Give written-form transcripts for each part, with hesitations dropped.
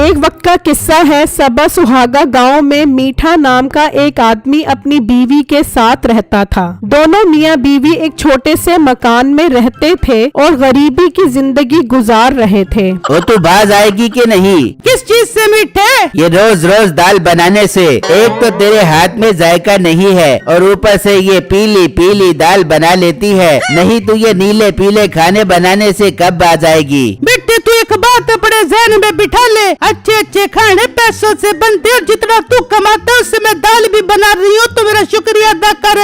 एक वक्त का किस्सा है। सबा सुहागा गांव में मीठा नाम का एक आदमी अपनी बीवी के साथ रहता था। दोनों मियाँ बीवी एक छोटे से मकान में रहते थे और गरीबी की जिंदगी गुजार रहे थे। वो तू बाज आएगी कि नहीं? किस चीज से मीठे? ये रोज रोज दाल बनाने से। एक तो तेरे हाथ में जायका नहीं है और ऊपर से ये पीली पीली दाल बना लेती है। नहीं तो ये नीले पीले खाने बनाने से कब बाज आएगी? बेटे तू एक बात अपने ज़हन में बिठा ले, अच्छे अच्छे खाने पैसों से बनते और जितना तू कमाता है उससे मैं दाल भी बना रही हूँ, तो मेरा शुक्रिया अदा कर।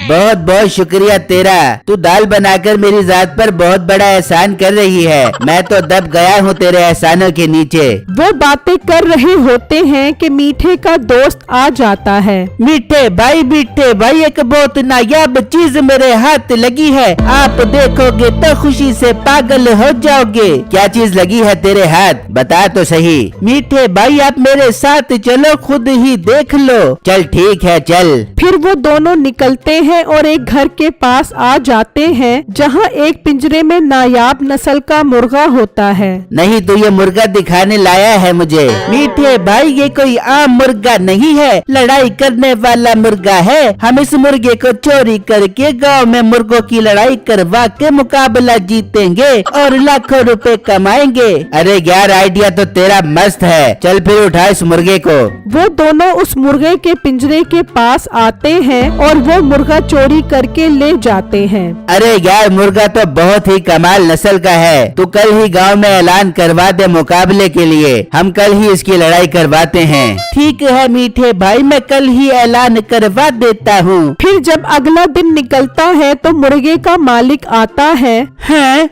बहुत बहुत शुक्रिया तेरा। तू दाल बनाकर मेरी जात पर बहुत बड़ा एहसान कर रही है। मैं तो दब गया हूँ तेरे एहसानों के नीचे। वो बातें कर रहे होते हैं कि मीठे का दोस्त आ जाता है। मीठे भाई एक बहुत नायाब चीज मेरे हाथ लगी है, आप देखोगे तो खुशी से पागल हो जाओगे। क्या चीज लगी है तेरे हाथ, बता तो सही। मीठे भाई आप मेरे साथ चलो, खुद ही देख लो। चल ठीक है चल। फिर वो दोनों निकलते हैं और एक घर के पास आ जाते हैं जहाँ एक पिंजरे में नायाब नस्ल का मुर्गा होता है। नहीं तो ये मुर्गा दिखाने लाया है मुझे। मीठे भाई ये कोई आम मुर्गा नहीं है, लड़ाई करने वाला मुर्गा है। हम इस मुर्गे को चोरी करके गांव में मुर्गों की लड़ाई करवा के मुकाबला जीतेंगे और लाखों रुपए कमाएंगे। अरे यार आइडिया तो तेरा मस्त है, चल फिर उठा इस मुर्गे को। वो दोनों उस मुर्गे के पिंजरे के पास आते हैं और वो मुर्गा चोरी करके ले जाते हैं। अरे यार मुर्गा तो बहुत ही कमाल नस्ल का है। तू कल ही गांव में ऐलान करवा दे मुकाबले के लिए, हम कल ही इसकी लड़ाई करवाते हैं। ठीक है मीठे भाई, मैं कल ही ऐलान करवा देता हूँ। फिर जब अगला दिन निकलता है तो मुर्गे का मालिक आता है।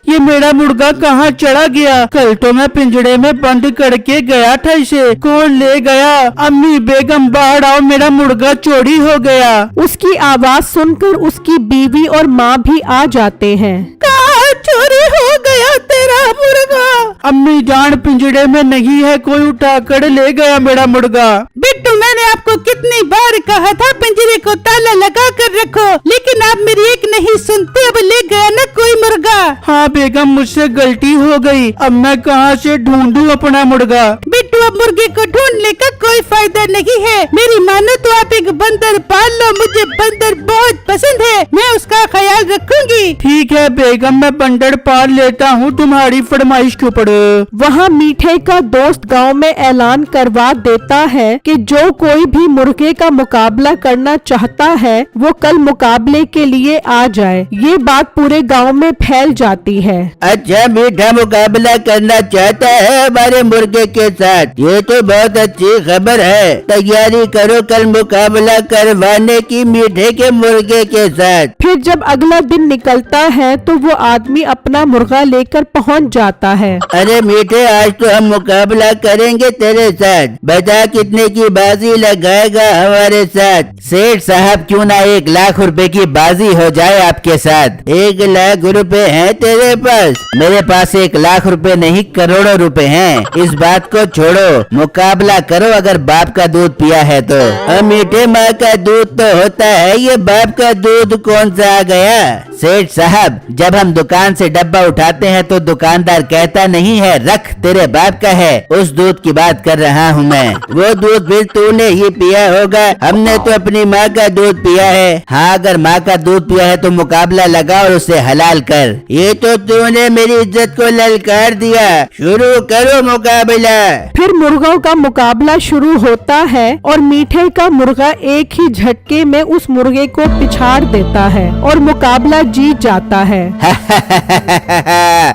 ये मेरा मुर्गा कहाँ चढ़ा गया? कल तो मैं पिंजड़े में बंद करके गया था, इसे कौन ले गया? अम्मी बेगम बाहर आओ, मेरा मुर्गा चोरी हो गया। उसकी आवाज सुनकर उसकी बीवी और माँ भी आ जाते हैं। कहाँ चोरी हो गया तेरा मुर्गा? अम्मी जान पिंजड़े में नहीं है, कोई उठाकर ले गया मेरा मुर्गा। बिट्टू मैंने आपको कितनी बार कहा था पिंजरे को ताला लगा कर रखो, लेकिन आप मेरी एक नहीं सुनते। अब ले गया ना कोई मुर्गा। हाँ बेगम मुझसे गलती हो गई, अब मैं कहाँ से ढूंढूं अपना मुर्गा? बिट्टू अब मुर्गे को ढूंढने का कोई फायदा नहीं है। मेरी मानो तो आप एक बंदर पाल लो, मुझे बंदर बहुत पसंद है, मैं उसका ख्याल रखूंगी। ठीक है बेगम मैं बंदर पाल लेता हूँ, तुम्हारी फरमाइश के ऊपर। वहाँ मीठे का दोस्त गांव में ऐलान करवा देता है कि जो कोई भी मुर्गे का मुकाबला करना चाहता है वो कल मुकाबले के लिए आ जाए। ये बात पूरे गांव में फैल जाती है। अच्छा मीठा मुकाबला करना चाहता है हमारे मुर्गे के साथ, ये तो बहुत अच्छी खबर है। तैयारी करो कल मुकाबला करवाने की मीठे के मुर्गे के साथ। फिर जब अगला दिन निकलता है तो वो आदमी अपना मुर्गा लेकर पहुंच जाता है। अरे मीठे आज तो हम मुकाबला करेंगे तेरे साथ, बता कितने की बाजी लगाएगा हमारे साथ? सेठ साहब क्यों ना 1 लाख रुपए की बाजी हो जाए आपके साथ। 1 लाख रुपए हैं तेरे पास? मेरे पास 1 लाख रुपए नहीं करोड़ों रुपए हैं। इस बात को छोड़ो, मुकाबला करो अगर बाप का दूध पिया है तो। मीठे माँ का दूध तो होता है, ये बाप का दूध कौन सा आ गया? सेठ साहब जब हम दुकान से डब्बा उठाते हैं तो दुकानदार कहता नहीं है रख तेरे बाप का है, उस दूध की बात कर रहा हूँ मैं। वो दूध भी तूने ही पिया होगा, हमने तो अपनी माँ का दूध पिया है। हाँ अगर माँ का दूध पिया है तो मुकाबला लगा और उसे हलाल कर। ये तो तूने मेरी इज्जत को ललकार दिया, शुरू करो मुकाबला। फिर मुर्गों का मुकाबला शुरू होता है और मीठे का मुर्गा एक ही झटके में उस मुर्गे को पिछाड़ देता है और मुकाबला जीत जाता है।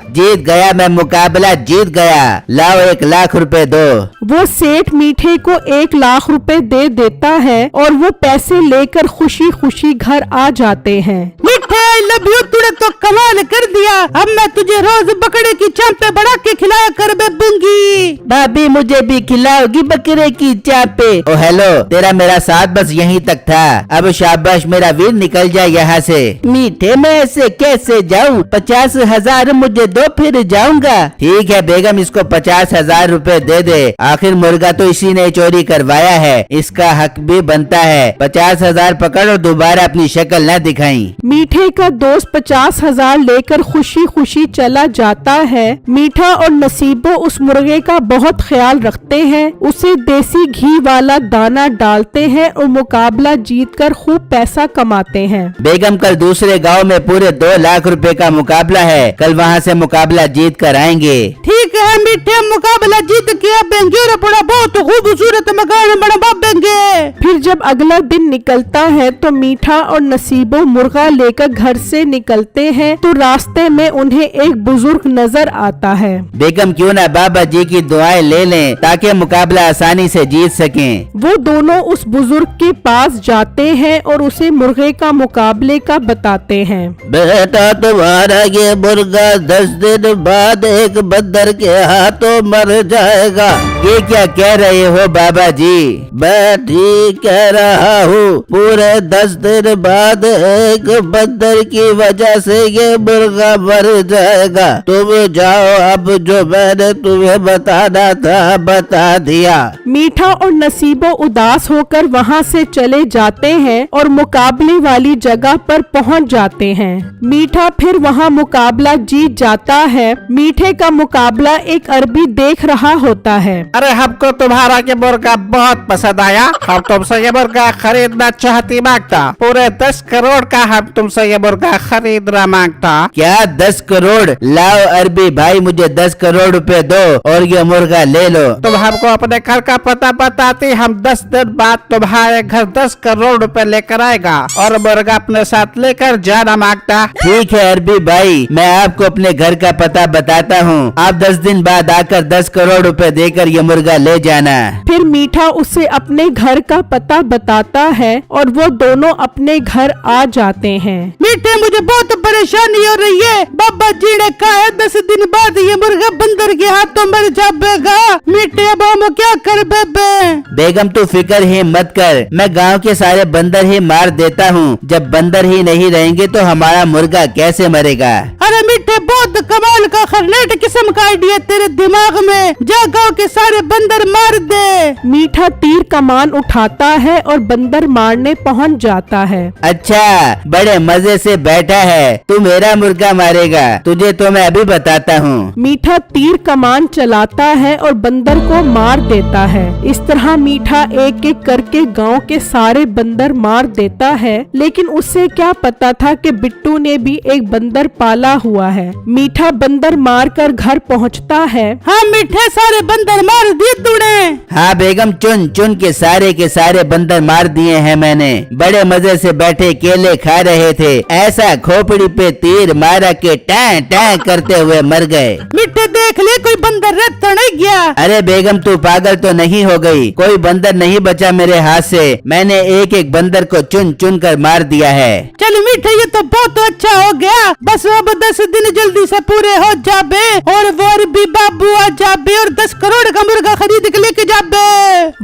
जीत गया मैं, मुकाबला जीत गया। लाओ 1 लाख रुपए दो। वो सेठ मीठे को 1 लाख रुपए दे देता है और वो पैसे लेकर खुशी खुशी घर आ जाते हैं। मीठे लबियो तूने तो कमाल कर दिया, अब मैं तुझे रोज बकरे की चांपे बना के खिलाया कर बेबूंगी। भाभी मुझे भी खिलाओगी बकरे की चापे? ओ हेलो, तेरा मेरा साथ बस यहीं तक था, अब शाबाश मेरा वीर निकल जाए यहाँ से। मीठे मैं ऐसे कैसे जाऊँ? 50,000 मुझे दो, फिर जाऊंगा। ठीक है बेगम, इसको 50,000 रुपए दे दे। आखिर मुर्गा तो इसी ने चोरी करवाया है, इसका हक भी बनता है। 50,000 पकड़ और दोबारा अपनी शक्ल न दिखाई। मीठे का दोस्त 50,000 लेकर खुशी खुशी चला जाता है। मीठा और नसीबो उस मुर्गे का बहुत ख्याल रखते हैं, उसे देसी घी वाला दाना डालते हैं और मुकाबला जीतकर खूब पैसा कमाते हैं। बेगम, कल दूसरे गांव में पूरे 2 लाख रुपए का मुकाबला है, कल वहां से मुकाबला जीत कर आएंगे। ठीक है मीठे, मुकाबला जीत के आएंगे और बड़ा बहुत खूबसूरत मकान बनवाएंगे। फिर जब अगला दिन निकलता है तो मीठा और नसीबो मुर्गा लेकर घर से निकलते हैं तो रास्ते में उन्हें एक बुजुर्ग नजर आता है। बेगम, क्यों ना बाबा जी की दुआएं ले लें ताकि मुकाबला आसानी से जीत सकें। वो दोनों उस बुजुर्ग के पास जाते हैं और उसे मुर्गे का मुकाबले का बताते हैं। बेटा, तुम्हारा ये मुर्गा 10 दिन बाद एक बंदर के हाथों मर जाएगा। ये क्या कह रहे हो बाबा जी? मैं ठीक कह रहा हूँ, पूरे 10 दिन बाद एक बंदर की वजह से ये मुर्गा मर जाएगा। तुम जाओ, अब जो मैंने तुम्हें बताना था बता दिया। मीठा और नसीबो उदास होकर वहाँ से चले जाते हैं और मुकाबले वाली जगह पर पहुँच जाते हैं। मीठा फिर वहाँ मुकाबला जीत जाता है। मीठे का मुकाबला एक अरबी देख रहा होता है। अरे हमको तुम्हारा ये मुर्गा बहुत पसंद आया, हम तुमसे ये मुर्गा खरीदना चाहती मांगता। पूरे 10 करोड़ का हम तुमसे ये मुर्गा खरीदना मांगता। क्या 10 करोड़? लाओ अरबी भाई, मुझे 10 करोड़ रुपए दो और ये मुर्गा ले लो। तुम हमको अपने घर का पता बताती, हम 10 दिन बाद तुम्हारे घर 10 करोड़ रुपए लेकर आएगा और मुर्गा अपने साथ लेकर जाना मांगता। ठीक है अरबी भाई, मैं आपको अपने घर का पता बताता हूँ। आप 10 दिन बाद आकर 10 करोड़ रुपए देकर ये मुर्गा ले जाना। फिर मीठा उसे अपने घर का पता बताता है और वो दोनों अपने घर आ जाते हैं। मीठे, मुझे बहुत परेशानी हो रही है। बाबा जी ने कहा है 10 दिन बाद ये मुर्गा बंदर के हाथों मर जाएगा। मीठे, अब हम क्या कर बेबे? बेगम, तू फिक्र ही मत कर, मैं गांव के सारे बंदर ही मार देता हूँ। जब बंदर ही नहीं रहेंगे तो हमारा मुर्गा कैसे मरेगा? अरे मीठे, बहुत कमाल का खरलेट किस्म का आइडिया तेरे दिमाग में। जा गाँव के सारे बंदर मार दे। मीठा तीर कमान उठाता है और बंदर मारने पहुंच जाता है। अच्छा, बड़े मजे से बैठा है, तू मेरा मुर्गा मारेगा? तुझे तो मैं अभी बताता हूँ। मीठा तीर कमान चलाता है और बंदर को मार देता है। इस तरह मीठा एक एक करके गांव के सारे बंदर मार देता है, लेकिन उसे क्या पता था कि बिट्टू ने भी एक बंदर पाला हुआ है। मीठा बंदर मार कर घर पहुँचता है। हाँ मीठे, सारे बंदर मार दिए तूने? हाँ बेगम, चुन चुन के सारे बंदर मार दिए हैं मैंने। बड़े मजे से बैठे केले खा रहे थे, ऐसा खोपड़ी पे तीर मारा के टां टां करते हुए मर गए। मीठे, देख ले कोई बंदर रहता नहीं गया। अरे बेगम, तू पागल तो नहीं हो गई? कोई बंदर नहीं बचा मेरे हाथ से, मैंने एक एक बंदर को चुन चुन कर मार दिया है। चल मीठे, ये तो बहुत अच्छा हो गया। बस अब 10 दिन जल्दी से पूरे हो जाबे और वो भी बाबू आ जाबे और 10 करोड़ का मुर्गा खरीद के लेके जाबे।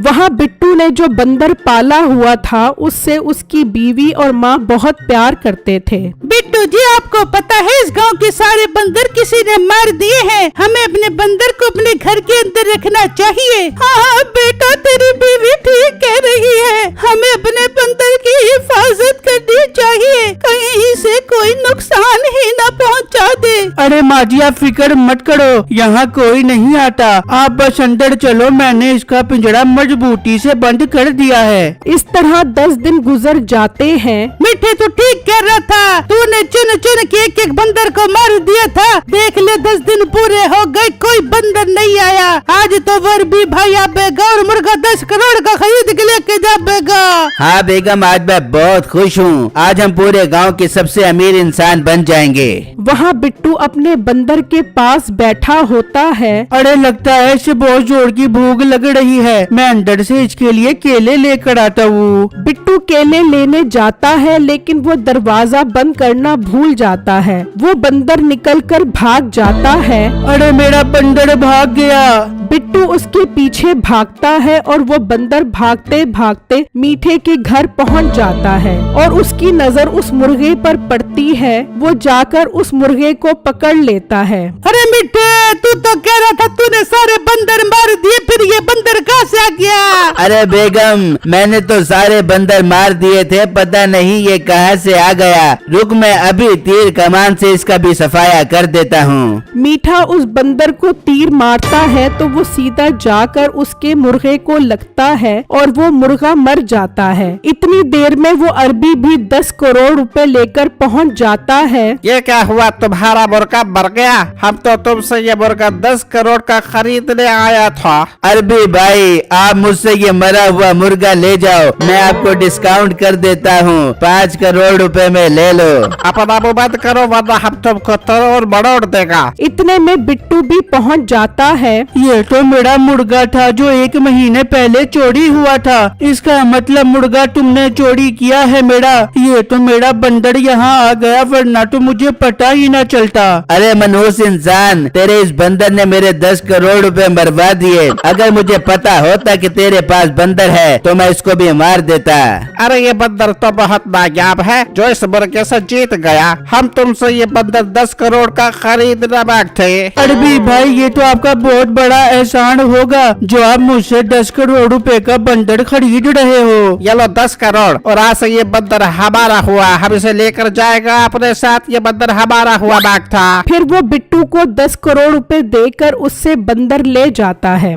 वहाँ बिट्टू ने जो बंदर पाला हुआ था उससे उसकी बीवी और माँ बहुत प्यार करते थे। बिट्टू जी, आपको पता है इस गांव के सारे बंदर किसी ने मार दिए हैं। हमें अपने बंदर को अपने घर के अंदर रखना चाहिए। हाँ बेटा, तेरी बीवी ठीक कह रही है, हमें अपने बंदर की हिफाजत करनी चाहिए, कहीं से कोई नुकसान ही न पहुंचा दे। अरे माँ जी, आप फिक्र मत करो, यहाँ कोई नहीं आता। आप बस अंदर चलो, मैंने इसका पिंजरा मजबूती से बंद कर दिया है। इस तरह 10 दिन गुजर जाते हैं। मीठे, तू ठीक कह रहा था, तूने चुन चुन के एक एक बंदर को मार दिया था। देख ले 10 दिन पूरे हो गए, कोई बंदर नहीं आया। आज तो वर भी भाई आएगा और मुर्गा 10 करोड़ का खरीद के लेके जाएगा। हाँ बेगम, आज मैं बहुत खुश हूँ। आज हम पूरे गांव के सबसे अमीर इंसान बन जाएंगे। वहाँ बिट्टू अपने बंदर बंदर के पास बैठा होता है। अरे लगता है इसे बहुत जोर की भूख लग रही है, मैं अंदर से इसके लिए केले लेकर आता हूँ। बिट्टू केले लेने जाता है लेकिन वो दरवाजा बंद करना भूल जाता है। वो बंदर निकलकर भाग जाता है। अरे मेरा बंदर भाग गया। बिट्टू उसके पीछे भागता है और वो बंदर भागते भागते मीठे के घर पहुंच जाता है और उसकी नजर उस मुर्गे पर पड़ती है। वो जाकर उस मुर्गे को पकड़ लेता है। अरे मीठे, तू तो कह रहा था तूने सारे बंदर मार दिए, फिर ये बंदर कहाँ से आ गया? अरे बेगम, मैंने तो सारे बंदर मार दिए थे, पता नहीं ये कहाँ से आ गया। रुक, मैं अभी तीर कमान से इसका भी सफाया कर देता हूँ। मीठा उस बंदर को तीर मारता है तो वो सीधा जाकर उसके मुर्गे को लगता है और वो मुर्गा मर जाता है। इतनी देर में वो अरबी भी 10 करोड़ रुपए लेकर पहुंच जाता है। ये क्या हुआ, तुम्हारा मुर्गा मर गया? हम तो तुमसे ये मुर्गा 10 करोड़ का खरीदने आया था। अरबी भाई, आप मुझसे ये मरा हुआ मुर्गा ले जाओ, मैं आपको डिस्काउंट कर देता हूँ। 5 करोड़ रुपए में ले लो। अपना मुंह बंद करो वरना हम तुमको तोड़ मरोड़ देगा। इतने में बिट्टू भी पहुंच जाता है। ये तो मेरा मुर्गा था जो 1 महीने पहले चोरी हुआ था। इसका मतलब मुर्गा तुमने चोरी किया है मेरा। ये तो मेरा बंदर यहाँ आ गया, वरना तो मुझे पता ही न चलता। अरे मनहूस इंसान, तेरे इस बंदर ने मेरे 10 करोड़ रुपए मरवा दिए। अगर मुझे पता होता कि तेरे पास बंदर है तो मैं इसको भी मार देता। अरे ये बंदर तो बहुत नायाब है जो इस मुर्गे से जीत गया। हम तुमसे ये बंदर 10 करोड़ का खरीदना मांगते। अरबी भाई, ये तो आपका बहुत बड़ा एहसान होगा जो आप मुझसे 10 करोड़ रुपए का बंदर खरीद रहे हो। ये लो 10 करोड़ और आज से ये बंदर हमारा हुआ। हम इसे लेकर जाएगा अपने साथ। ये बंदर हमारा हुआ बाग था। फिर वो बिट्टू को 10 करोड़ रुपए देकर उससे बंदर ले जाता है।